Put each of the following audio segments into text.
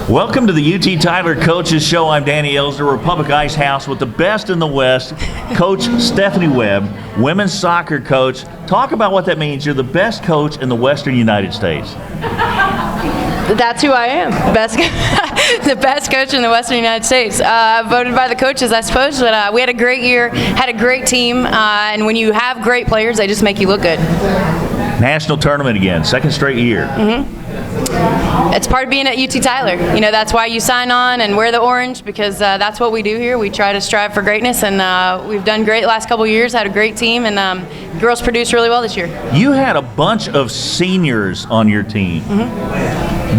Welcome to the UT Tyler Coaches Show. I'm Danny Elzner, Republic Icehouse with the best in the West. Coach Stefani Webb, women's soccer coach. Talk about what that means. You're the best coach in the Western United States. That's who I am. The best coach in the Western United States. Voted by the coaches, I suppose. But we had a great year, had a great team, and when you have great players, they just make you look good. National tournament again, second straight year. It's part of being at UT Tyler. You know, that's why you sign on and wear the orange, because that's what we do here. We try to strive for greatness, and we've done great the last couple of years, had a great team, and girls produced really well this year. You had a bunch of seniors on your team.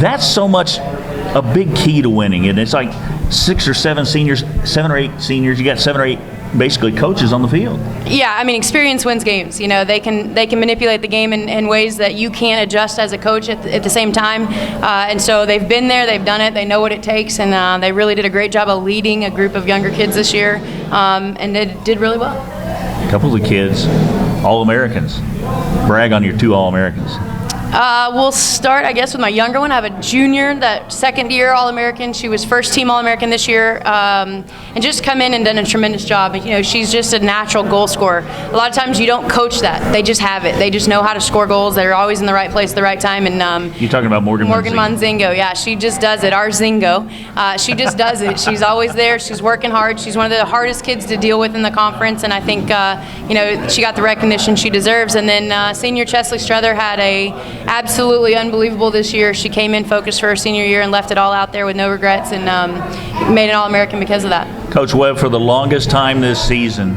That's so much a big key to winning, and it's like 6 or 7 seniors, 7 or 8 seniors. You got 7 or 8 basically coaches on the field. Yeah, I mean, experience wins games. You know, they can manipulate the game in ways that you can't adjust as a coach at the same time. And so they've been there, they've done it, they know what it takes, and they really did a great job of leading a group of younger kids this year, and they did really well. A couple of the kids, All-Americans. Brag on your 2 All-Americans. We'll start, I guess, with my younger one. I have a junior, that second-year All-American. She was first-team All-American this year, and just come in and done a tremendous job. You know, she's just a natural goal scorer. A lot of times you don't coach that; they just have it. They just know how to score goals. They're always in the right place at the right time. And you're talking about Morgan Monzingo. Yeah, she just does it. Our Zingo. She just does it. She's always there. She's working hard. She's one of the hardest kids to deal with in the conference, and I think you know, she got the recognition she deserves. And then senior Chesley Struther had a absolutely unbelievable this year. She came in focused for her senior year and left it all out there with no regrets, and made an All-American because of that. Coach Webb, for the longest time this season,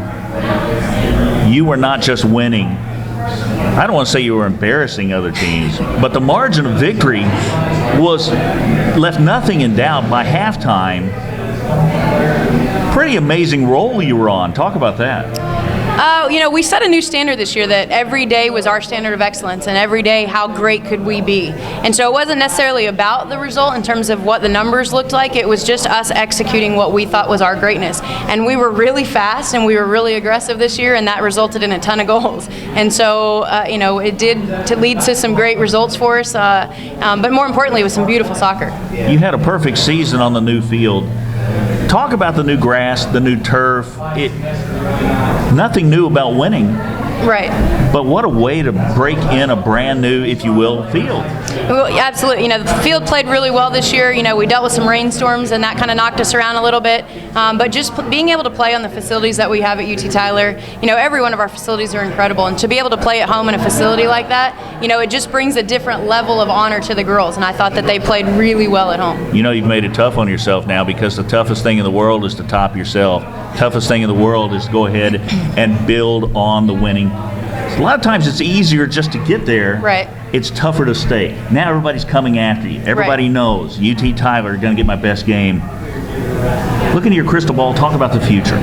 you were not just winning. I don't want to say you were embarrassing other teams, but the margin of victory was left nothing in doubt by halftime. Pretty amazing role you were on. Talk about that. You know, we set a new standard this year that every day was our standard of excellence, and every day how great could we be. And so it wasn't necessarily about the result in terms of what the numbers looked like. It was just us executing what we thought was our greatness. And we were really fast and we were really aggressive this year, and that resulted in a ton of goals. And so, you know, it did lead to some great results for us, but more importantly, it was some beautiful soccer. You had a perfect season on the new field. Talk about the new grass, the new turf. Nothing new about winning. Right. But what a way to break in a brand new, if you will, field. Well, absolutely. You know, the field played really well this year. You know, we dealt with some rainstorms, and that kind of knocked us around a little bit. But just being able to play on the facilities that we have at UT Tyler, you know, every one of our facilities are incredible. And to be able to play at home in a facility like that, you know, it just brings a different level of honor to the girls. And I thought that they played really well at home. You know, you've made it tough on yourself now, because the toughest thing in the world is to top yourself. Toughest thing in the world is to go ahead and build on the winning. A lot of times it's easier just to get there. Right. It's tougher to stay. Now everybody's coming after you. Everybody knows UT Tyler is going to get my best game. Look into your crystal ball. Talk about the future.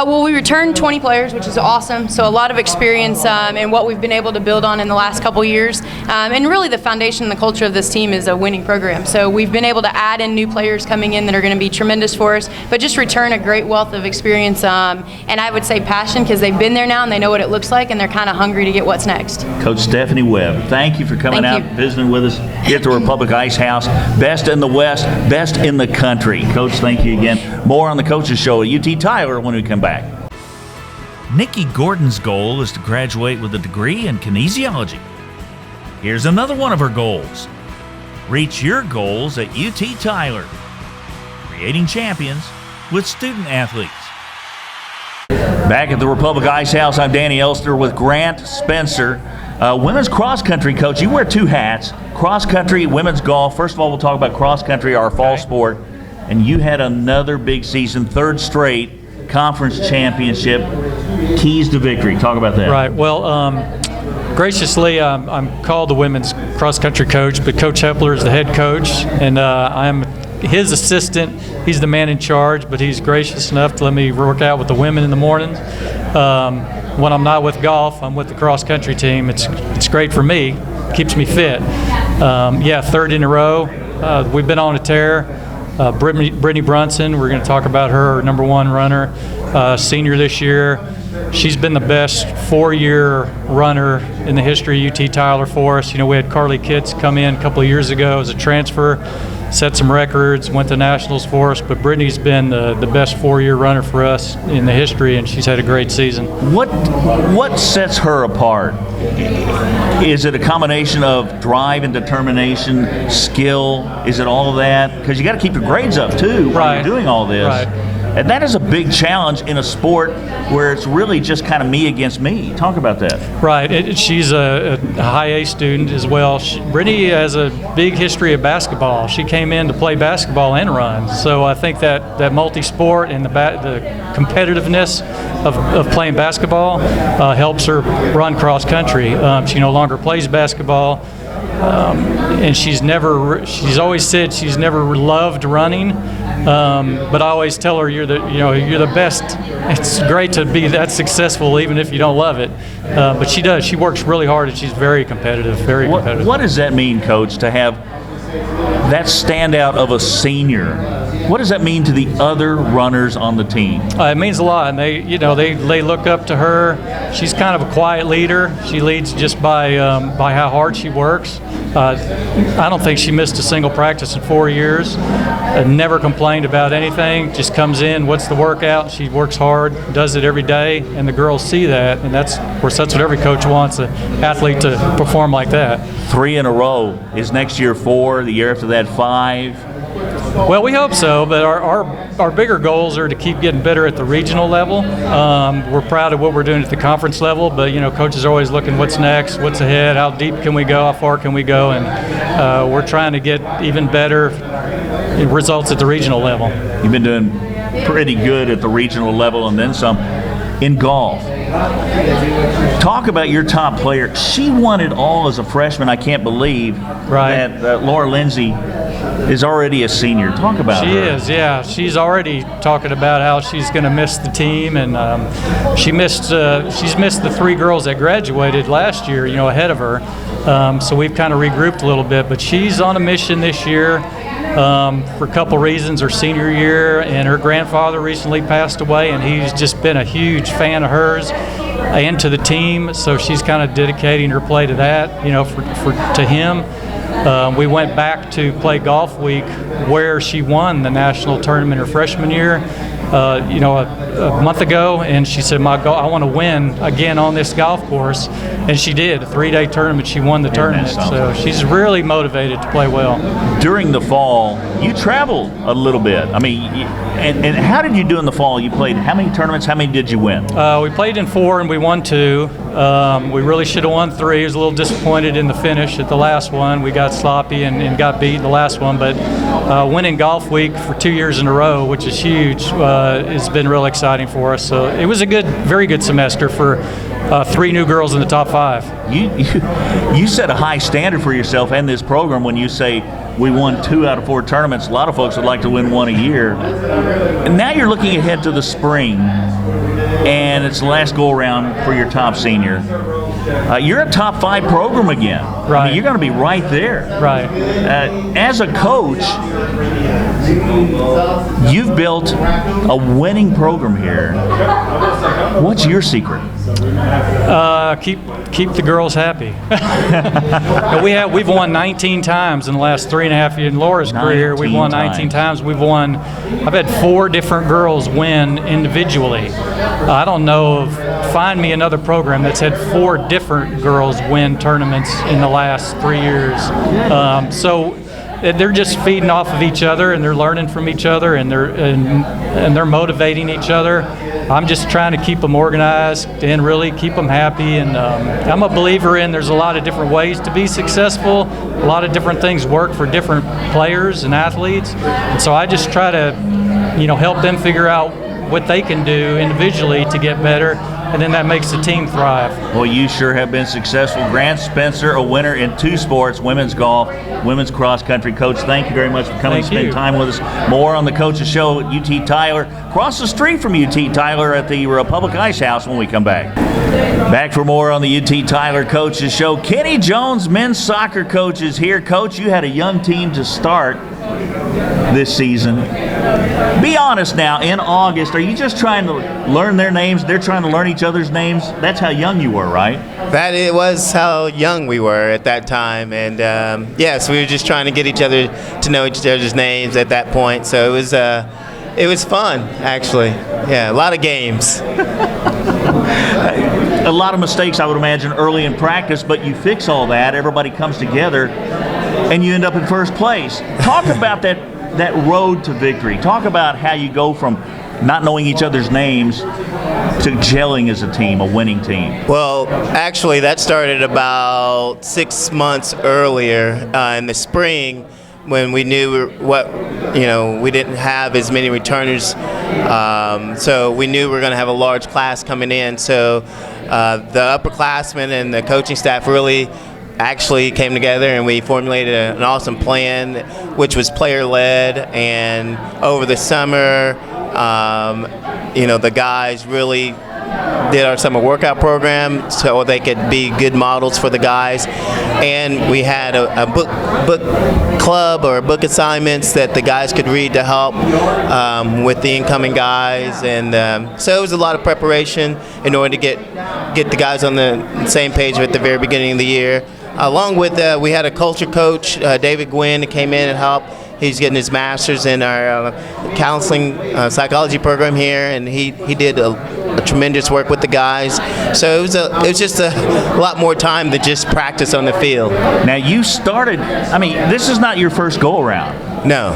Well, we returned 20 players, which is awesome. So a lot of experience in what we've been able to build on in the last couple years. And really the foundation and the culture of this team is a winning program. So we've been able to add in new players coming in that are going to be tremendous for us, but just return a great wealth of experience, and I would say passion, because they've been there now and they know what it looks like, and they're kind of hungry to get what's next. Coach Stefani Webb, thank you for coming out, visiting with us here at the Republic Icehouse. Best in the West, best in the country. Coach, thank you again. More on the Coaches Show at UT Tyler when we come back. Nikki Gordon's goal is to graduate with a degree in kinesiology. Here's another one of her goals. Reach your goals at UT Tyler. Creating champions with student athletes. Back at the Republic Icehouse, I'm Danny Elzner with Grant Spencer, women's cross-country coach. You wear 2 hats, cross-country, women's golf. First of all, we'll talk about cross-country, our fall sport. And you had another big season, 3rd straight conference championship, keys to victory. Talk about that. Right. Well, graciously, I'm called the women's cross-country coach, but Coach Hepler is the head coach, and I'm his assistant. He's the man in charge, but he's gracious enough to let me work out with the women in the mornings. When I'm not with golf, I'm with the cross-country team. It's great for me. Keeps me fit. 3rd in a row. We've been on a tear. Brittany Brunson, we're going to talk about her, number 1 runner, senior this year. she's been the best 4-year runner in the history of UT Tyler for us. You know, we had Carly Kitts come in a couple of years ago as a transfer, set some records, went to nationals for us, but Brittany's been the best 4-year runner for us in the history, and she's had a great season. What sets her apart? Is it a combination of drive and determination, skill? Is it all of that? Because you got to keep your grades up too while you're doing all this. Right. And that is a big challenge in a sport where it's really just kind of me against me. Talk about that. Right. She's a high A student as well. Brittany has a big history of basketball. She came in to play basketball and run. So I think that multi-sport and the competitiveness of playing basketball helps her run cross country. She no longer plays basketball. And she's always said she's never loved running, but I always tell her you're the best. It's great to be that successful even if you don't love it, but she does. She works really hard and she's very competitive. What does that mean, Coach, to have that standout of a senior? What does that mean to the other runners on the team? It means a lot, and they look up to her. She's kind of a quiet leader. She leads just by how hard she works. I don't think she missed a single practice in 4 years. Never complained about anything. Just comes in, what's the workout? She works hard, does it every day, and the girls see that. And that's what every coach wants, an athlete to perform like that. 3 in a row. Is next year 4? The year after that 5? Well, we hope so, but our bigger goals are to keep getting better at the regional level. We're proud of what we're doing at the conference level, but coaches are always looking what's next, what's ahead, how deep can we go, how far can we go, and we're trying to get even better results at the regional level. You've been doing pretty good at the regional level and then some. In golf, talk about your top player. She won it all as a freshman. I can't believe that Laura Lindsay is already a senior. Talk about her. She is, yeah. She's already talking about how she's going to miss the team, and she's missed the 3 girls that graduated last year, ahead of her. So we've kind of regrouped a little bit, but she's on a mission this year. For a couple reasons. Her senior year, and her grandfather recently passed away, and he's just been a huge fan of hers and to the team, so she's kind of dedicating her play to that, to him. We went back to play golf week where she won the national tournament her freshman year, a month ago, and she said, I want to win again on this golf course, and she did. A 3-day tournament, she won the tournament, so she's really motivated to play well. During the fall, you traveled a little bit. I mean, and how did you do in the fall? You played how many tournaments? How many did you win? We played in 4 and we won 2. We really should have won 3. I was a little disappointed in the finish at the last one. We got sloppy and got beat in the last one, but winning golf week for 2 years in a row, which is huge, has been real exciting for us. So it was a very good semester for 3 new girls in the top 5. You set a high standard for yourself and this program when you say we won 2 out of 4 tournaments. A lot of folks would like to win 1 a year. And now you're looking ahead to the spring, and it's the last go-around for your top senior. You're a top 5 program again. Right. I mean, you're going to be right there. Right. As a coach, you've built a winning program here. What's your secret? Keep the girls happy. We've won 19 times in the last 3.5 years. In Laura's career, we've won 19 times. I've had 4 different girls win individually. I don't know find me another program that's had 4 different girls win tournaments in the last 3 years. So they're just feeding off of each other, and they're learning from each other, and they're motivating each other. I'm just trying to keep them organized and really keep them happy. And I'm a believer in there's a lot of different ways to be successful. A lot of different things work for different players and athletes. And so I just try to, help them figure out what they can do individually to get better, and then that makes the team thrive. Well, you sure have been successful. Grant Spencer, a winner in 2 sports, women's golf, women's cross country. Coach, thank you very much for coming and spending time with us. More on the Coach's Show at UT Tyler, across the street from UT Tyler at the Republic Icehouse when we come back. Back for more on the UT Tyler Coach's Show. Kenny Jones, men's soccer coach, is here. Coach, you had a young team to start. this season. Be honest now, in August, are you just trying to learn their names? They're trying to learn each other's names? That's how young you were, right? That it was how young we were at that time, and yes, we were just trying to get each other to know each other's names at that point. So it was fun, actually. Yeah, a lot of games. A lot of mistakes, I would imagine, early in practice, but you fix all that, everybody comes together, and you end up in first place. Talk about that road to victory. Talk about how you go from not knowing each other's names to gelling as a team, a winning team. Well, actually, that started about 6 months earlier in the spring, when we knew we didn't have as many returners, so we knew we were going to have a large class coming in. So the upperclassmen and the coaching staff really actually came together, and we formulated an awesome plan, which was player-led. And over the summer, the guys really did our summer workout program so they could be good models for the guys, and we had a book club or book assignments that the guys could read to help with the incoming guys, and so it was a lot of preparation in order to get the guys on the same page at the very beginning of the year. Along with we had a culture coach, David Gwynn, that came in and helped. He's getting his master's in our counseling psychology program here, and he did a tremendous work with the guys. So it was just a lot more time than just practice on the field. Now you started, this is not your first go-around. No.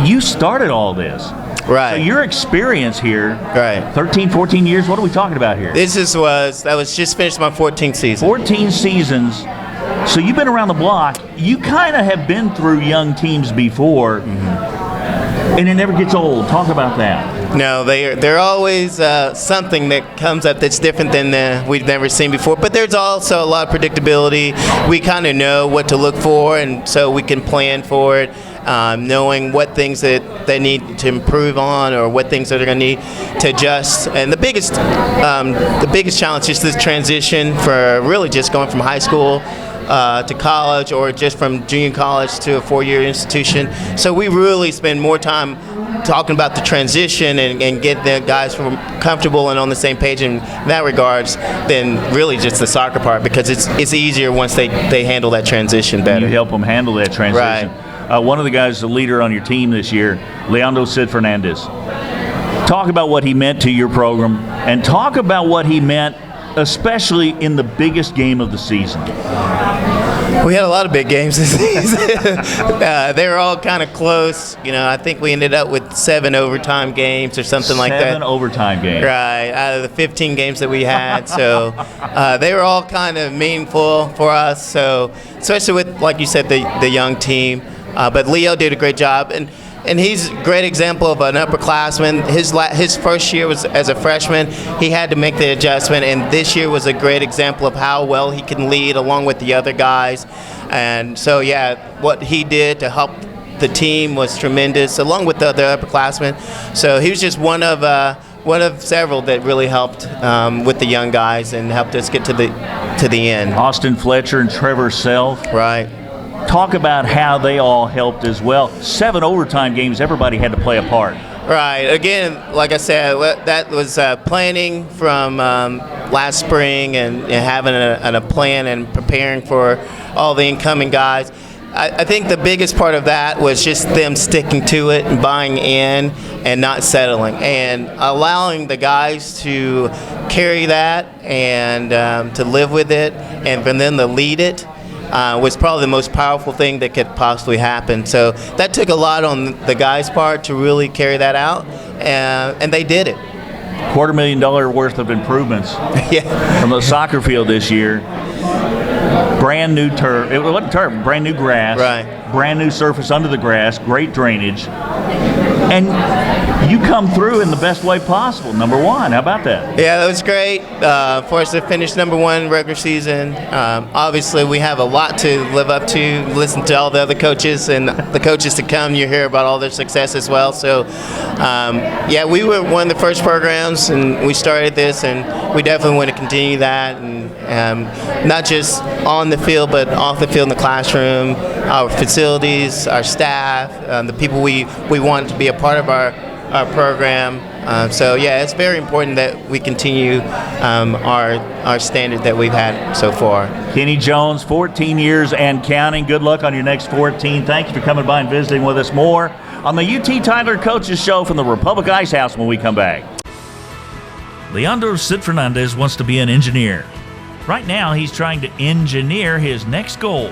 You started all this. Right. So your experience here, right. 13, 14 years, what are we talking about here? That was just finished my 14th season. 14 seasons. So you've been around the block. You kind of have been through young teams before, and it never gets old. Talk about that. No, they're always something that comes up that's different than we've never seen before. But there's also a lot of predictability. We kind of know what to look for, and so we can plan for it, knowing what things that they need to improve on or what things that they're going to need to adjust. And the biggest challenge is this transition for really just going from high school to college, or just from junior college to a four-year institution. So we really spend more time talking about the transition and get the guys comfortable and on the same page in that regards than really just the soccer part, because it's easier once they handle that transition better. You help them handle that transition. Right. One of the guys, the leader on your team this year, Leandro Sid Fernandez. Talk about what he meant to your program, and talk about what he meant especially in the biggest game of the season. We had a lot of big games this season. They were all kind of close. I think we ended up with 7 overtime games or something like that. 7 overtime games. Right, out of the 15 games that we had. So they were all kind of meaningful for us. So especially with, like you said, the young team. But Leo did a great job. And he's a great example of an upperclassman. His first year was as a freshman. He had to make the adjustment, and this year was a great example of how well he can lead along with the other guys. And so, what he did to help the team was tremendous, along with the other upperclassmen. So he was just one of several that really helped with the young guys and helped us get to the end. Austin Fletcher and Trevor Self. Right. Talk about how they all helped as well. 7 overtime games, everybody had to play a part. Right. Again, like I said, that was planning from last spring and having a plan and preparing for all the incoming guys. I think the biggest part of that was just them sticking to it and buying in and not settling, and allowing the guys to carry that and to live with it, and for them to lead it. Was probably the most powerful thing that could possibly happen. So that took a lot on the guys' part to really carry that out, and they did it. $250,000 worth of improvements from the soccer field this year. Brand new turf. It wasn't turf, brand new grass. Right. Brand new surface under the grass, great drainage. And you come through in the best way possible, number one. How about that? Yeah, that was great for us to finish number one regular season. Obviously, we have a lot to live up to. Listen to all the other coaches and the coaches to come. You hear about all their success as well. So, we were one of the first programs, and we started this, and we definitely want to continue that, and not just on on the field, but off the field in the classroom, our facilities, our staff, the people we want to be a part of our program. So yeah, it's very important that we continue our standard that we've had so far. Kenny Jones, 14 years and counting. Good luck on your next 14. Thank you for coming by and visiting with us. More on the UT Tyler Coaches Show from the Republic Icehouse when we come back. Leandro Sid Fernandez wants to be an engineer. Right now, he's trying to engineer his next goal.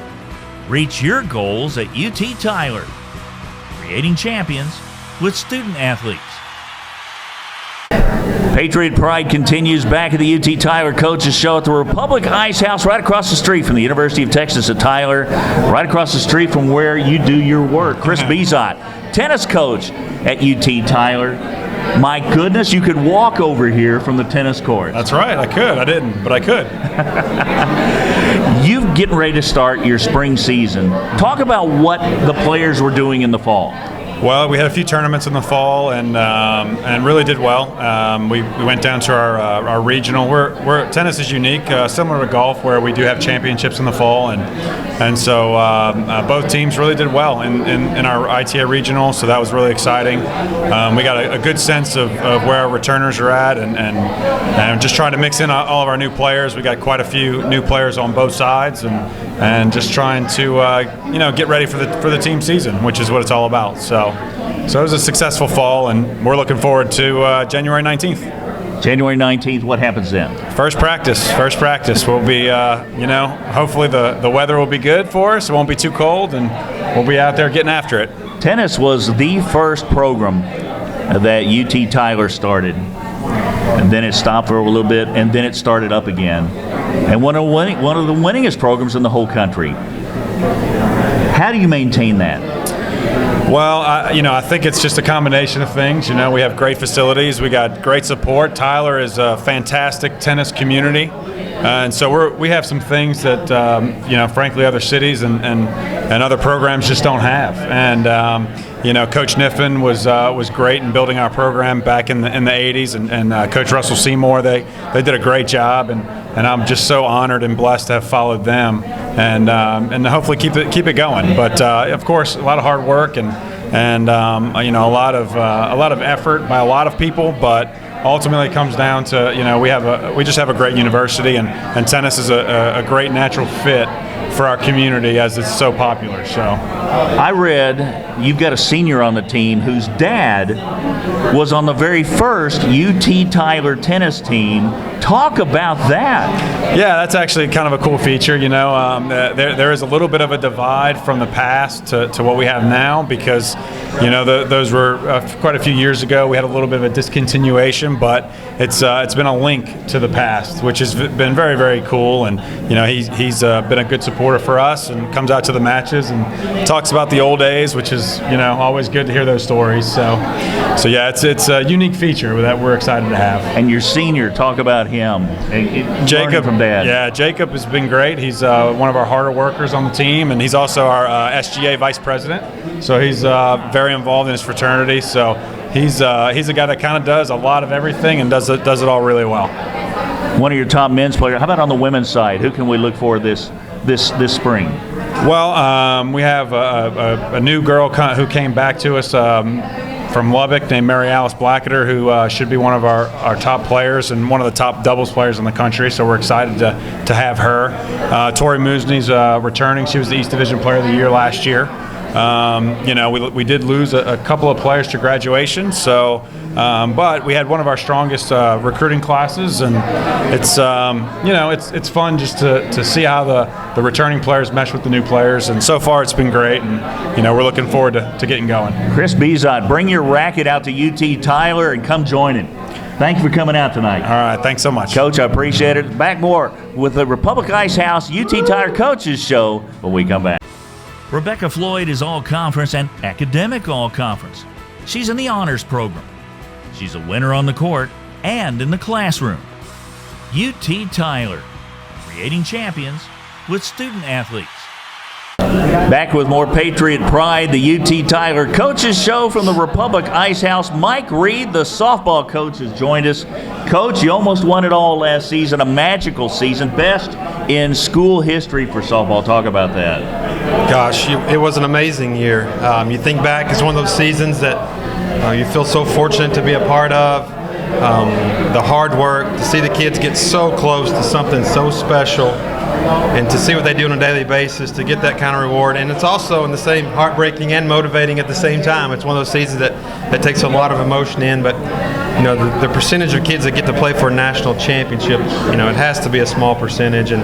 Reach your goals at UT Tyler, creating champions with student athletes. Patriot Pride continues back at the UT Tyler Coaches Show at the Republic Icehouse right across the street from the University of Texas at Tyler, right across the street from where you do your work. Chris Bizot, tennis coach at UT Tyler. My goodness, you could walk over here from the tennis court. That's right, I could. I didn't, but I could. You're getting ready to start your spring season. Talk about what the players were doing in the fall. Well, we had a few tournaments in the fall and really did well. We went down to our regional. We're tennis is unique, similar to golf, where we do have championships in the fall, and so both teams really did well in our ITA regional. So that was really exciting. We got a good sense of where our returners are at, and just trying to mix in all of our new players. We got quite a few new players on both sides, and just trying to get ready for the team season, which is what it's all about. So it was a successful fall, and we're looking forward to January 19th. January 19th, what happens then? First practice. We'll be, hopefully the weather will be good for us. It won't be too cold, and we'll be out there getting after it. Tennis was the first program that UT Tyler started, and then it stopped for a little bit, and then it started up again. And one of the winningest programs in the whole country. How do you maintain that? Well, I think it's just a combination of things. We have great facilities. We got great support. Tyler is a fantastic tennis community. And so we have some things that, frankly, other cities and other programs just don't have. And, Coach Niffen was great in building our program back in the 80s. And Coach Russell Seymour, they did a great job. And I'm just so honored and blessed to have followed them and hopefully keep it going. But, of course, a lot of hard work and a lot of effort by a lot of people. But ultimately, it comes down to we just have a great university, and tennis is a great natural fit for our community as it's so popular. So I read you've got a senior on the team whose dad was on the very first UT Tyler tennis team. Talk about that. Yeah, that's actually kind of a cool feature. There is a little bit of a divide from the past to what we have now, because those were quite a few years ago. We had a little bit of a discontinuation, but it's been a link to the past, which has been very, very cool. And he's been a good supporter for us and comes out to the matches and talks about the old days, which is always good to hear those stories. So yeah, it's a unique feature that we're excited to have. And your senior, talk about him. Jacob from Dad. Yeah, Jacob has been great. He's one of our harder workers on the team, and he's also our SGA vice president. So he's very involved in his fraternity. So he's a guy that kind of does a lot of everything and does it all really well. One of your top men's players. How about on the women's side? Who can we look for this spring? Well, we have a new girl who came back to us from Lubbock named Mary Alice Blacketer, who should be one of our top players and one of the top doubles players in the country. So we're excited to have her. Tori Musney's returning. She was the East Division Player of the Year last year. We did lose a couple of players to graduation, but we had one of our strongest recruiting classes, and it's fun just to see how the returning players mesh with the new players, and so far it's been great, and we're looking forward to getting going. Chris Bizot, bring your racket out to UT Tyler and come join it. Thank you for coming out tonight. All right, thanks so much. Coach, I appreciate it. Back more with the Republic Icehouse UT Tyler Coaches Show when we come back. Rebecca Floyd is all-conference and academic all-conference. She's in the honors program. She's a winner on the court and in the classroom. UT Tyler, creating champions with student athletes. Back with more Patriot Pride, the UT Tyler Coaches Show from the Republic Icehouse. Mike Reed, the softball coach, has joined us. Coach, you almost won it all last season, a magical season, best in school history for softball. Talk about that. Gosh, it was an amazing year. You think back, it's one of those seasons that you feel so fortunate to be a part of. The hard work, to see the kids get so close to something so special, and to see what they do on a daily basis, to get that kind of reward. And it's also in the same heartbreaking and motivating at the same time. It's one of those seasons that takes a lot of emotion in, but the percentage of kids that get to play for a national championship, it has to be a small percentage. And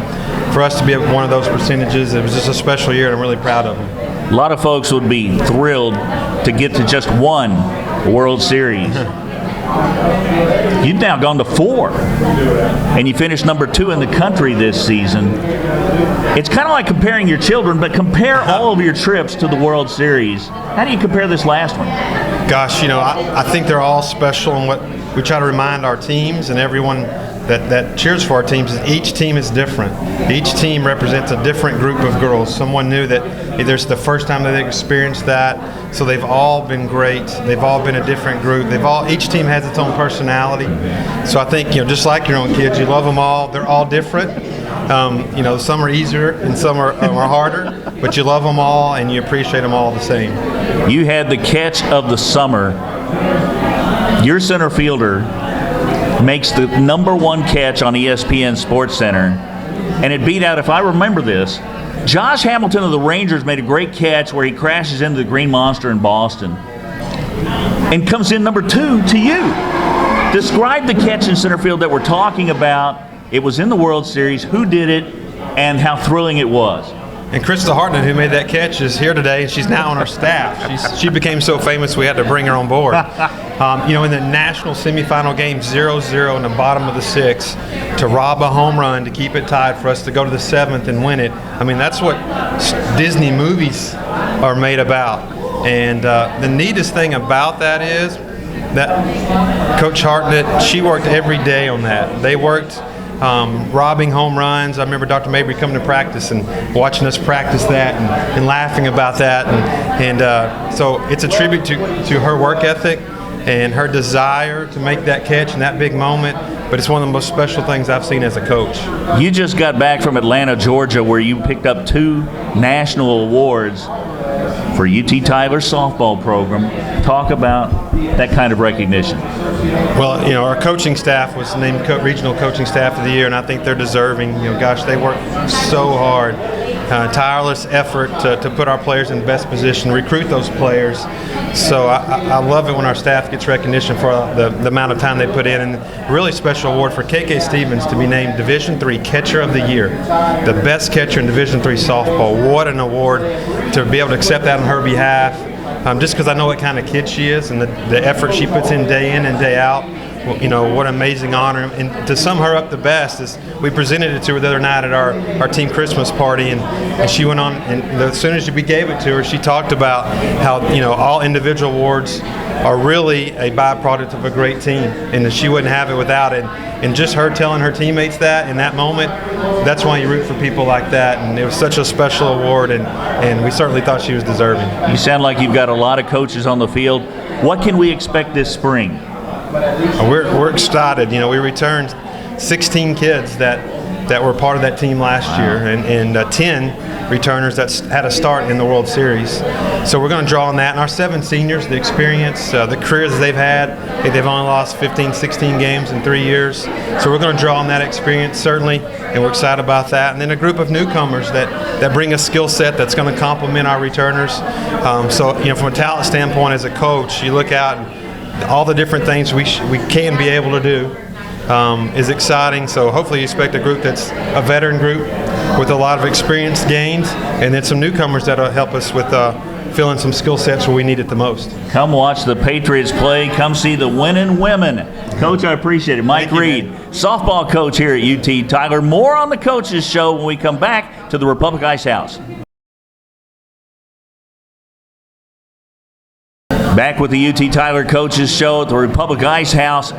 for us to be one of those percentages, it was just a special year, and I'm really proud of them. A lot of folks would be thrilled to get to just one World Series. You've now gone to 4, and you finished number 2 in the country this season. It's kind of like comparing your children, but compare all of your trips to the World Series. How do you compare this last one? Gosh, I think they're all special, and what we try to remind our teams and everyone that cheers for our teams is each team is different. Each team represents a different group of girls. Someone knew that either it's the first time that they've experienced that, so they've all been great. They've all been a different group. Each team has its own personality. So I think, just like your own kids, you love them all. They're all different. Some are easier and some are harder, but you love them all and you appreciate them all the same. You had the catch of the summer. Your center fielder makes the #1 catch on ESPN Sports Center, and it beat out, if I remember this, Josh Hamilton of the Rangers made a great catch where he crashes into the Green Monster in Boston and comes in number 2 to you. Describe the catch in center field that we're talking about. It was in the World Series. Who did it and how thrilling it was? And Krista Hartnett, who made that catch, is here today, and she's now on our staff. She became so famous we had to bring her on board. In the national semifinal game, 0-0 in the bottom of the 6th, to rob a home run to keep it tied for us to go to the 7th and win it. I mean, that's what Disney movies are made about. And the neatest thing about that is that Coach Hartnett, she worked every day on that. They worked robbing home runs. I remember Dr. Mabry coming to practice and watching us practice that and laughing about that. And so it's a tribute to her work ethic and her desire to make that catch in that big moment. But it's one of the most special things I've seen as a coach. You just got back from Atlanta, Georgia, where you picked up 2 national awards for UT Tyler's softball program. Talk about that kind of recognition. Well, our coaching staff was named Regional Coaching Staff of the Year, and I think they're deserving. Gosh, they work so hard. Tireless effort to put our players in the best position, recruit those players. So I love it when our staff gets recognition for the amount of time they put in. And really special award for KK Stevens to be named Division III Catcher of the Year, the best catcher in Division III softball. What an award to be able to accept that on her behalf. Just because I know what kind of kid she is and the effort she puts in and day out. Well, what an amazing honor. And to sum her up the best is we presented it to her the other night at our team Christmas party, and she went on, and as soon as we gave it to her, she talked about how, all individual awards are really a byproduct of a great team, and that she wouldn't have it without it. And just her telling her teammates that in that moment, that's why you root for people like that. And it was such a special award, and we certainly thought she was deserving. You sound like you've got a lot of coaches on the field. What can we expect this spring? We're excited. We returned 16 kids that were part of that team last year, and 10 returners that had a start in the World Series. So we're going to draw on that. And our 7 seniors, the experience, the careers they've had, they've only lost 15, 16 games in 3 years. So we're going to draw on that experience, certainly, and we're excited about that. And then a group of newcomers that bring a skill set that's going to complement our returners. So, from a talent standpoint as a coach, you look out and all the different things we can be able to do is exciting. So hopefully you expect a group that's a veteran group with a lot of experience gained, and then some newcomers that'll help us with filling some skill sets where we need it the most. Come watch the Patriots play. Come see the winning women. Coach, I appreciate it. Mike Reed, softball coach here at UT Tyler. More on the Coaches Show when we come back to the Republic Icehouse. Back with the UT Tyler Coaches Show at the Republic Icehouse.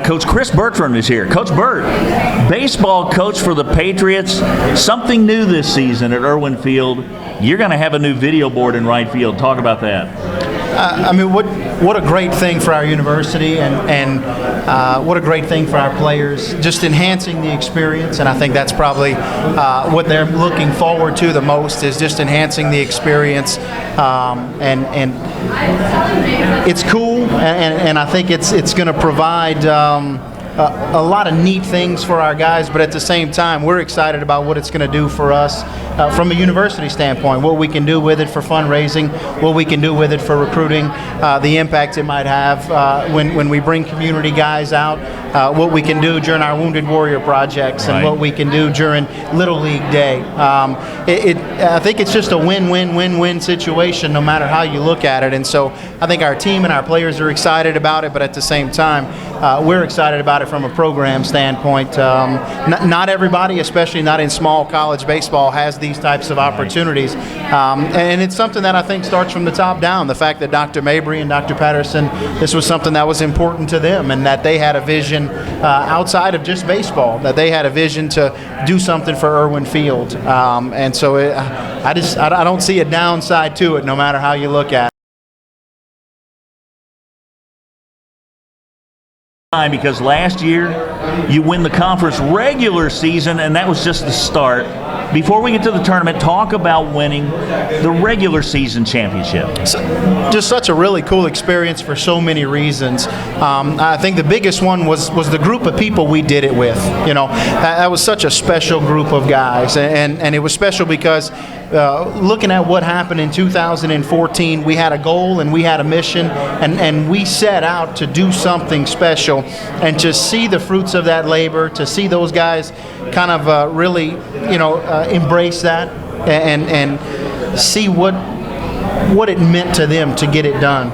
Coach Chris Bertram is here. Coach Bert, baseball coach for the Patriots. Something new this season at Irwin Field. You're going to have a new video board in right field. Talk about that. I mean, what a great thing for our university, and what a great thing for our players, just enhancing the experience. And I think that's probably what they're looking forward to the most, is just enhancing the experience. And it's cool, and I think it's going to provide a lot of neat things for our guys, but at the same time, we're excited about what it's going to do for us from a university standpoint, what we can do with it for fundraising, what we can do with it for recruiting, the impact it might have when we bring community guys out, what we can do during our Wounded Warrior projects, and what we can do during Little League Day. I think it's just a win-win-win-win situation no matter how you look at it, and so I think our team and our players are excited about it, but at the same time, we're excited about it from a program standpoint. Not everybody, especially not in small college baseball, has these types of opportunities. And it's something that I think starts from the top down. The fact that Dr. Mabry and Dr. Patterson, this was something that was important to them, and that they had a vision outside of just baseball, that they had a vision to do something for Irwin Field. And so I don't see a downside to it no matter how you look at it. Because last year you win the conference regular season, and that was just the start. Before we get to the tournament, talk about winning the regular season championship. Just such a really cool experience for so many reasons. I think the biggest one was the group of people we did it with. You know, that was such a special group of guys, and it was special because looking at what happened in 2014, we had a goal and we had a mission, and we set out to do something special, and to see the fruits of that labor, to see those guys kind of really, embrace that and see what it meant to them to get it done,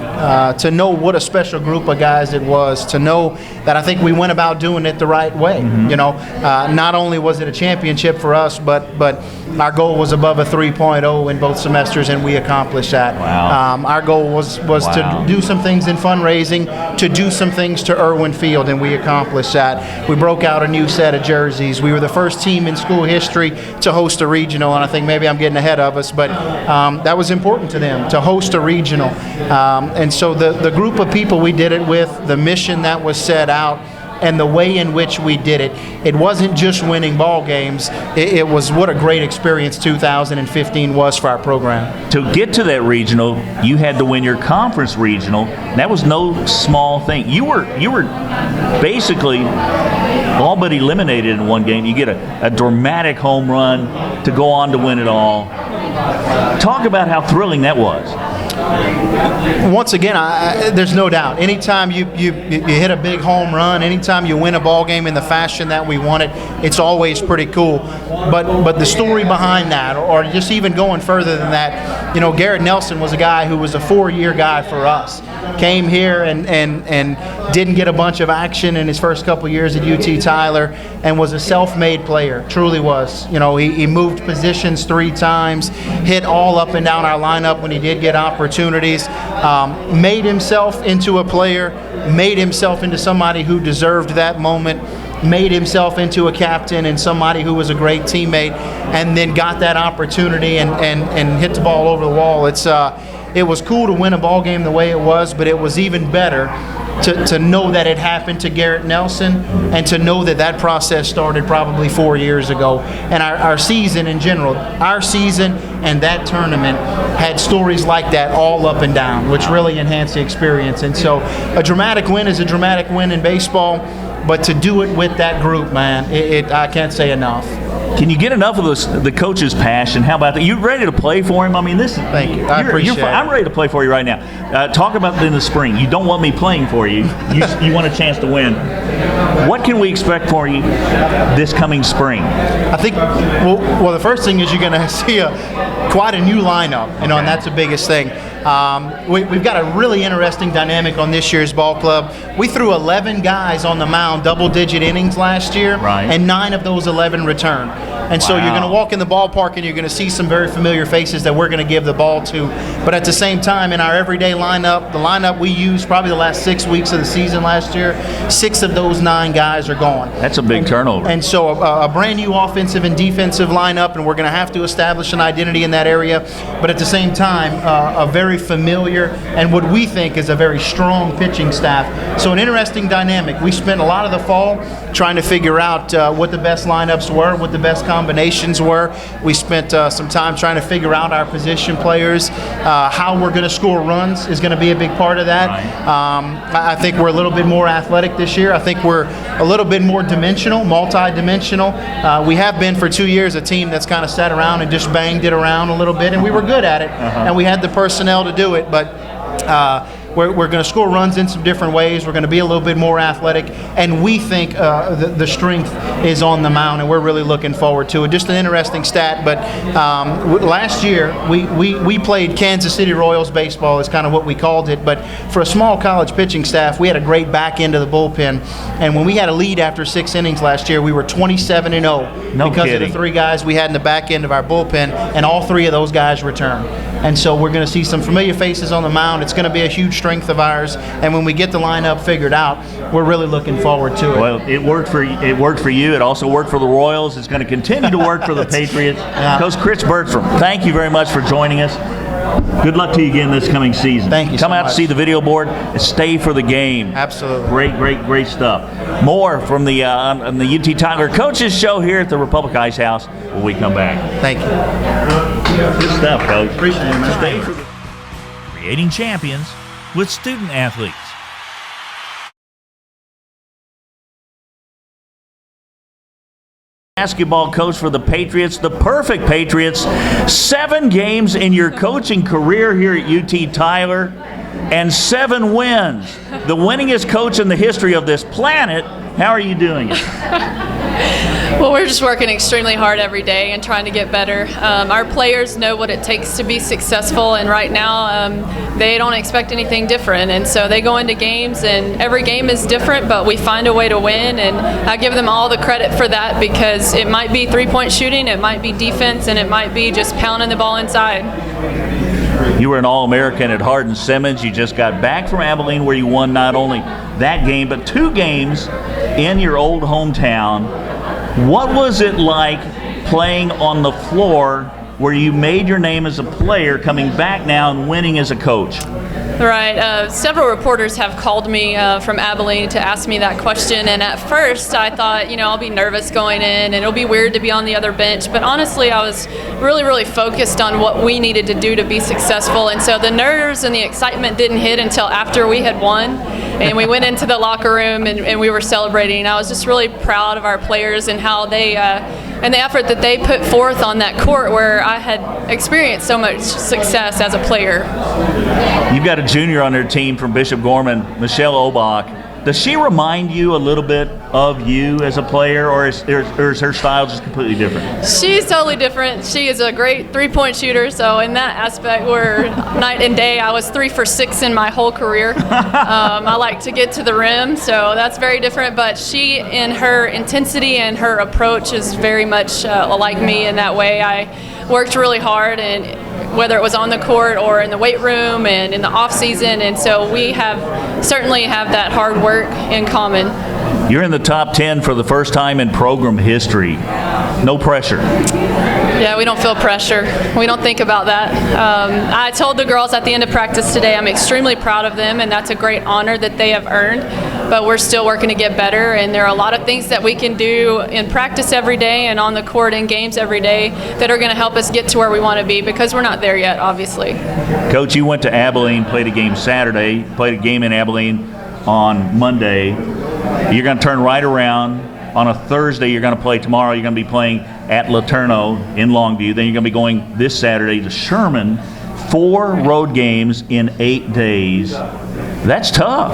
to know what a special group of guys it was, to know that I think we went about doing it the right way. Not only was it a championship for us, but our goal was above a 3.0 in both semesters, and we accomplished that. Wow. Our goal was to do some things in fundraising, to do some things to Irwin Field, and we accomplished that. We broke out a new set of jerseys. We were the first team in school history to host a regional, and I think maybe I'm getting ahead of us, but that was important to them, to host a regional. And so the group of people we did it with, the mission that was set out, and the way in which we did it, it wasn't just winning ball games. It was what a great experience 2015 was for our program. To get to that regional, you had to win your conference regional. That was no small thing. You were basically all but eliminated in one game. You get a dramatic home run to go on to win it all. Talk about how thrilling that was. Once again, there's no doubt. Anytime you hit a big home run, anytime you win a ball game in the fashion that we won it, it's always pretty cool. But the story behind that, or just even going further than that, Garrett Nelson was a guy who was a 4-year guy for us. Came here and didn't get a bunch of action in his first couple years at UT Tyler, and was a self-made player. Truly was. He moved positions 3 times, hit all up and down our lineup when he did get opportunities, made himself into a player, made himself into somebody who deserved that moment, made himself into a captain and somebody who was a great teammate, and then got that opportunity and hit the ball over the wall. It was cool to win a ball game the way it was, but it was even better to know that it happened to Garrett Nelson, and to know that process started probably 4 years ago. And our season in general, our season and that tournament had stories like that all up and down, which really enhanced the experience. And so a dramatic win is a dramatic win in baseball, but to do it with that group, man, I can't say enough. Can you get enough of the coach's passion? How about that? You ready to play for him? I mean, Thank you. I appreciate it. I'm ready to play for you right now. Talk about in the spring. You don't want me playing for you. You want a chance to win. What can we expect for you this coming spring? I think, well, the first thing is you're going to see quite a new lineup, and that's the biggest thing. We've got a really interesting dynamic on this year's ball club. We threw 11 guys on the mound, double-digit innings last year, and 9 of those 11 returned. And so you're going to walk in the ballpark and you're going to see some very familiar faces that we're going to give the ball to. But at the same time, in our everyday lineup, the lineup we used probably the last 6 weeks of the season last year, 6 of those 9 guys are gone. That's a big turnover. And so a brand new offensive and defensive lineup, and we're going to have to establish an identity in that area. But at the same time, a very familiar and what we think is a very strong pitching staff. So an interesting dynamic. We spent a lot of the fall trying to figure out what the best lineups were, what the best combinations were. We spent some time trying to figure out our position players. How we're going to score runs is going to be a big part of that. I think we're a little bit more athletic this year. I think we're a little bit more dimensional, multi-dimensional. We have been for 2 years a team that's kind of sat around and just banged it around a little bit, and we were good at it, and we had the personnel to do it. But we're going to score runs in some different ways. We're going to be a little bit more athletic, and we think the strength is on the mound, and we're really looking forward to it. Just an interesting stat, but last year we played Kansas City Royals baseball is kind of what we called it, but for a small college pitching staff, we had a great back end of the bullpen, and when we had a lead after 6 innings last year, we were 27-0 because of the 3 guys we had in the back end of our bullpen, and all 3 of those guys returned. And so we're going to see some familiar faces on the mound. It's going to be a huge strength of ours, and when we get the lineup figured out, we're really looking forward to it. Well, it worked for you. It also worked for the Royals. It's going to continue to work for the Patriots. Coach Chris Bertram, thank you very much for joining us. Good luck to you again this coming season. Thank you. Come out to see the video board and stay for the game. Absolutely. Great stuff. More from the on the UT Tyler Coaches Show here at the Republic Icehouse when we come back. Thank you. Good stuff, Coach. Appreciate it, man. Stay for the Creating Champions with Student Athletes. Basketball coach for the Patriots, the perfect Patriots. 7 games in your coaching career here at UT Tyler and 7 wins. The winningest coach in the history of this planet. How are you doing it? Well, we're just working extremely hard every day and trying to get better. Our players know what it takes to be successful, and right now they don't expect anything different. And so they go into games, and every game is different, but we find a way to win. And I give them all the credit for that, because it might be 3-point shooting, it might be defense, and it might be just pounding the ball inside. You were an All-American at Hardin-Simmons. You just got back from Abilene, where you won not only that game, but 2 games in your old hometown. What was it like playing on the floor where you made your name as a player, coming back now and winning as a coach? Right. Several reporters have called me from Abilene to ask me that question, and at first I thought, I'll be nervous going in and it'll be weird to be on the other bench, but honestly I was really focused on what we needed to do to be successful, and so the nerves and the excitement didn't hit until after we had won, and we went into the locker room and we were celebrating. I was just really proud of our players and how they and the effort that they put forth on that court where I had experienced so much success as a player. You've got a junior on their team from Bishop Gorman, Michelle Obach. Does she remind you a little bit of you as a player, or is her style just completely different? She's totally different. She is a great 3-point shooter, so in that aspect, we're night and day. I was 3 for 6 in my whole career. I like to get to the rim, so that's very different, but she, in her intensity and her approach, is very much like me in that way. I worked really hard, and whether it was on the court or in the weight room and in the off season, and so we certainly have that hard work in common. You're in the top 10 for the first time in program history. No pressure. Yeah, we don't feel pressure. We don't think about that. I told the girls at the end of practice today I'm extremely proud of them, and that's a great honor that they have earned, but we're still working to get better, and there are a lot of things that we can do in practice every day and on the court in games every day that are going to help us get to where we want to be, because we're not there yet, obviously. Coach, you went to Abilene, played a game Saturday, played a game in Abilene on Monday. You're going to turn right around. On a Thursday, you're going to play tomorrow. You're going to be playing at Laterno in Longview. Then you're going to be going this Saturday to Sherman. 4 road games in 8 days. That's tough.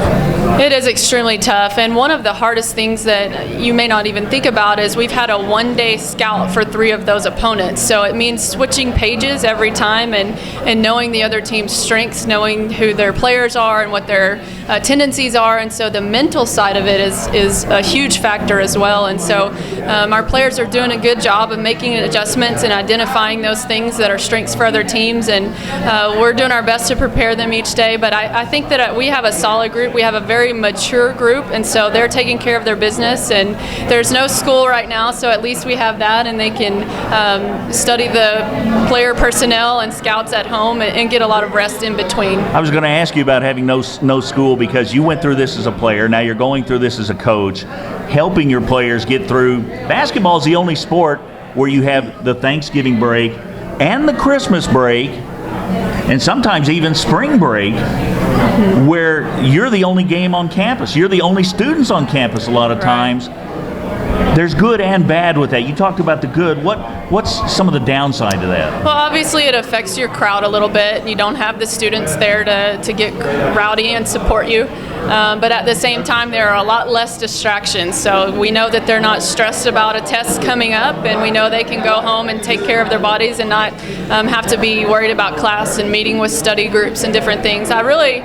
It is extremely tough, and one of the hardest things that you may not even think about is we've had a one-day scout for 3 of those opponents. So it means switching pages every time and knowing the other team's strengths, knowing who their players are and what their tendencies are, and so the mental side of it is a huge factor as well. And so our players are doing a good job of making adjustments and identifying those things that are strengths for other teams, and we're doing our best to prepare them each day. But I think that we have a solid group. We have a very mature group, and so they're taking care of their business, and there's no school right now, so at least we have that, and they can study the player personnel and scouts at home and get a lot of rest in between. I was going to ask you about having no school, because you went through this as a player. Now you're going through this as a coach, helping your players get through. Basketball is the only sport where you have the Thanksgiving break and the Christmas break, and sometimes even spring break, where you're the only game on campus. You're the only students on campus a lot of times. There's good and bad with that. You talked about the good. What's some of the downside to that? Well, obviously it affects your crowd a little bit. You don't have the students there to get rowdy and support you. But at the same time, there are a lot less distractions. So we know that they're not stressed about a test coming up, and we know they can go home and take care of their bodies and not have to be worried about class and meeting with study groups and different things. I really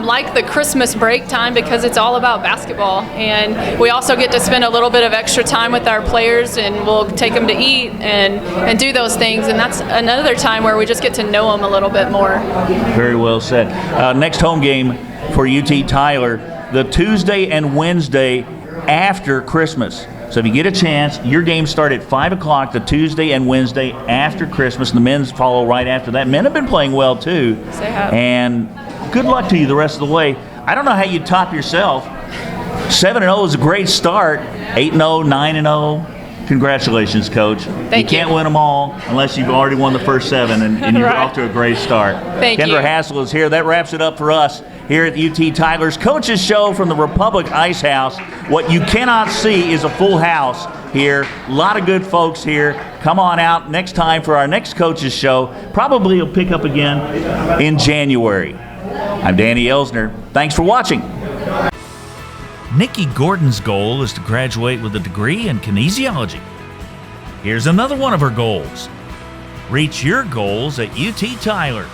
like the Christmas break time because it's all about basketball. And we also get to spend a little bit of extra time with our players, and we'll take them to eat and do those things. And that's another time where we just get to know them a little bit more. Very well said. Next home game for UT Tyler, the Tuesday and Wednesday after Christmas. So if you get a chance, your games start at 5 o'clock the Tuesday and Wednesday after Christmas. The men's follow right after that. Men have been playing well too. Yes, they have. And good luck to you the rest of the way. I don't know how you top yourself. 7-0 is a great start. 8-0, 9-0. Congratulations, Coach. Thank you. You can't win them all unless you've already won the first 7, and you're Right. off to a great start. Thank Kendra you. Hassell is here. That wraps it up for us here at UT Tyler's Coaches Show from the Republic Icehouse. What you cannot see is a full house here. A lot of good folks here. Come on out next time for our next Coaches Show. Probably will pick up again in January. I'm Danny Elzner. Thanks for watching. Nikki Gordon's goal is to graduate with a degree in kinesiology. Here's another one of her goals. Reach your goals at UT Tyler,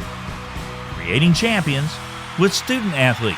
creating champions with student athletes.